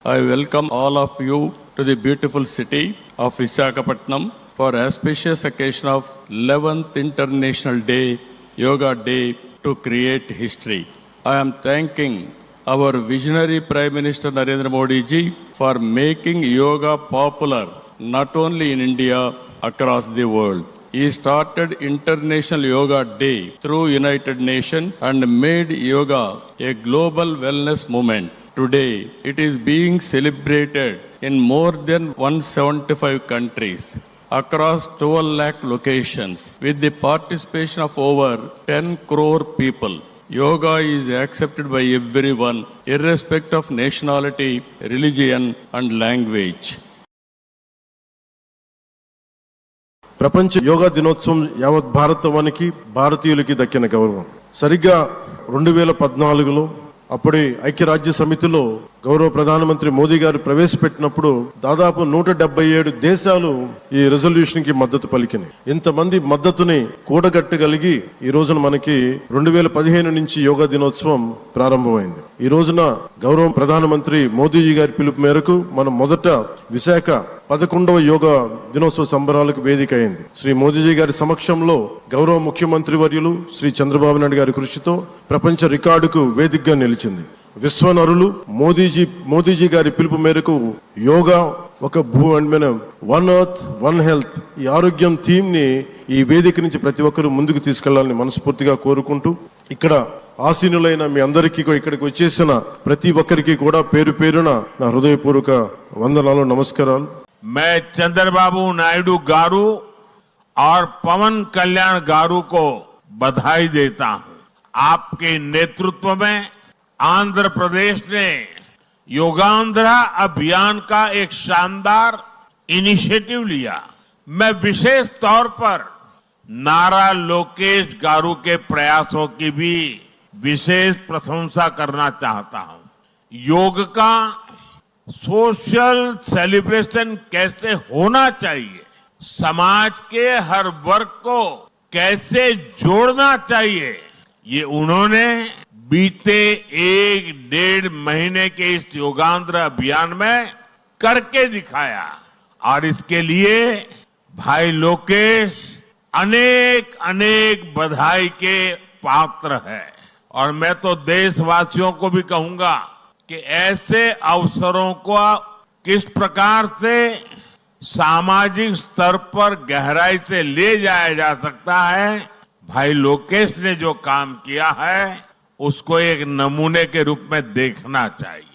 I welcome all of you to the beautiful city of Visakhapatnam for auspicious occasion of 11th International Day, Yoga Day to create history. I am thanking our visionary Prime Minister Narendra Modi ji for making yoga popular not only in India, across the world. He started International Yoga Day through United Nations and made yoga a global wellness movement. Today, it is being celebrated in more than 175 countries across 12 lakh locations with the participation of over 10 crore people. Yoga is accepted by everyone, irrespective of nationality, religion, and language. ప్రపంచ యోగా దినోత్సవం యావత్ భారతవానికి భారతీయులకి దక్కిన గౌరవం. సరిగ్గా 2014లో అప్పుడే ఐక్యరాజ్య సమితిలో గౌరవ ప్రధానమంత్రి మోదీ గారు ప్రవేశపెట్టినప్పుడు దాదాపు 177 దేశాలు ఈ రెజల్యూషన్ కి మద్దతు పలికినాయి. ఇంతమంది మద్దతుని కూడగట్టగలిగి ఈ రోజున మనకి 2015 నుంచి యోగా దినోత్సవం ప్రారంభమైంది. ఈ రోజున గౌరవ ప్రధానమంత్రి మోదీజీ గారి పిలుపు మేరకు మనం మొదట విశాఖ 11వ యోగా దినోత్సవ సంబరాలకు వేదిక అయింది. శ్రీ మోదీజీ గారి సమక్షంలో గౌరవ ముఖ్యమంత్రి వర్యులు శ్రీ చంద్రబాబు నాయుడు గారి కృషితో ప్రపంచ రికార్డుకు వేదికగా నిలిచింది. విశ్వనరులు మోదీజీ గారి పిలుపు మేరకు యోగా ఒక వన్ ఎర్త్ వన్ హెల్త్ ఈ ఆరోగ్యం థీమ్ ని ఈ వేదిక నుంచి ప్రతి ఒక్కరూ ముందుకు తీసుకెళ్లాలని మనస్ఫూర్తిగా కోరుకుంటూ ఇక్కడ ఆసీనులైన మీ అందరికీ ఇక్కడికి వచ్చేసిన ప్రతి ఒక్కరికి కూడా పేరు పేరున నా హృదయపూర్వక వందనాలు, నమస్కారాలు. मैं चंद्रबाबू नायडू गारू और पवन कल्याण गारू को बधाई देता हूं. आपके नेतृत्व में आंध्र प्रदेश ने योगांध्रा अभियान का एक शानदार इनिशिएटिव लिया. मैं विशेष तौर पर नारा लोकेश गारू के प्रयासों की भी विशेष प्रशंसा करना चाहता हूं. योग का सोशल सेलिब्रेशन कैसे होना चाहिए, समाज के हर वर्ग को कैसे जोड़ना चाहिए, ये उन्होंने बीते 1-1.5 महीने के इस योगांध्र अभियान में करके दिखाया. और इसके लिए भाई लोकेश अनेक अनेक बधाई के पात्र है. और मैं तो देशवासियों को भी कहूंगा कि ऐसे अवसरों को किस प्रकार से सामाजिक स्तर पर गहराई से ले जाया जा सकता है, भाई लोकेश ने जो काम किया है उसको एक नमूने के रूप में देखना चाहिए.